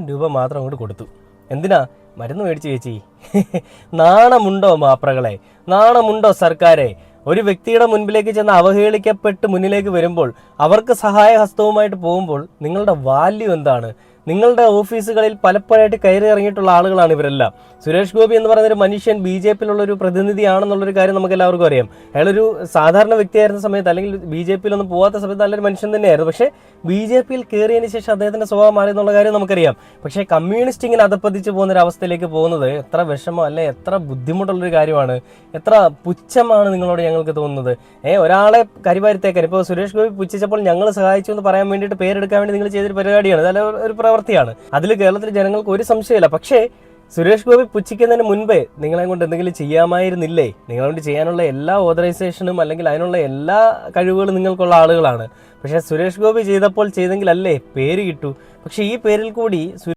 രൂപ മാത്രം അങ്ങോട്ട് കൊടുത്തു. എന്തിനാ? മരുന്ന് മേടിച്ച് ചേച്ചി. നാണമുണ്ടോ മാപ്രകളെ? നാണമുണ്ടോ സർക്കാരെ? ഒരു വ്യക്തിയുടെ മുൻപിലേക്ക് ചെന്ന് അവഹേളിക്കപ്പെട്ട് മുന്നിലേക്ക് വരുമ്പോൾ, അവർക്ക് സഹായഹസ്തവുമായിട്ട് പോകുമ്പോൾ നിങ്ങളുടെ വാല്യൂ എന്താണ്? നിങ്ങളുടെ ഓഫീസുകളിൽ പലപ്പോഴായിട്ട് കയറി ഇറങ്ങിയിട്ടുള്ള ആളുകളാണ് ഇവരെല്ലാം. സുരേഷ് ഗോപി എന്ന് പറയുന്നൊരു മനുഷ്യൻ BJP-യിലുള്ളൊരു പ്രതിനിധിയാണെന്നുള്ളൊരു കാര്യം നമുക്ക് എല്ലാവർക്കും അറിയാം. അയാളൊരു സാധാരണ വ്യക്തിയായിരുന്ന സമയത്ത്, അല്ലെങ്കിൽ BJP-യിലൊന്നും പോകാത്ത സമയത്ത് നല്ലൊരു മനുഷ്യൻ തന്നെയായിരുന്നു. പക്ഷേ BJP-യിൽ കയറിയതിന് ശേഷം അദ്ദേഹത്തിന്റെ സ്വഭാവം മാറി എന്നുള്ള കാര്യം നമുക്കറിയാം. പക്ഷേ കമ്മ്യൂണിസ്റ്റ് ഇങ്ങനെ അധപ്പതിച്ച് പോകുന്ന ഒരു അവസ്ഥയിലേക്ക് പോകുന്നത് എത്ര വിഷമം, അല്ലെ എത്ര ബുദ്ധിമുട്ടുള്ളൊരു കാര്യമാണ്, എത്ര പുച്ഛമാണ് നിങ്ങളോട് ഞങ്ങൾക്ക് തോന്നുന്നത്. ഒരാളെ കരിവാരിത്തേക്കാൻ, ഇപ്പോൾ സുരേഷ് ഗോപി പുച്ഛിച്ചപ്പോൾ ഞങ്ങൾ സഹായിച്ചു എന്ന് പറയാൻ വേണ്ടിയിട്ട് പേരെടുക്കാൻ വേണ്ടി നിങ്ങൾ ചെയ്തൊരു പരിപാടിയാണ്, നല്ല ഒരു പ്രവൃത്തിയാണ്. അതിൽ കേരളത്തിലെ ജനങ്ങൾക്ക് ഒരു സംശയമില്ല. പക്ഷേ സുരേഷ് ഗോപി പുച്ഛിക്കുന്നതിന് മുൻപേ നിങ്ങളെ കൊണ്ട് എന്തെങ്കിലും ചെയ്യാമായിരുന്നില്ലേ? നിങ്ങളെ കൊണ്ട് ചെയ്യാനുള്ള എല്ലാ ഓതറൈസേഷനും അല്ലെങ്കിൽ അതിനുള്ള എല്ലാ കഴിവുകളും നിങ്ങൾക്കുള്ള ആളുകളാണ്. പക്ഷേ സുരേഷ് ഗോപി ചെയ്തപ്പോൾ ചെയ്തെങ്കിലല്ലേ പേര് കിട്ടൂ. പക്ഷേ ഈ പേരിൽ കൂടി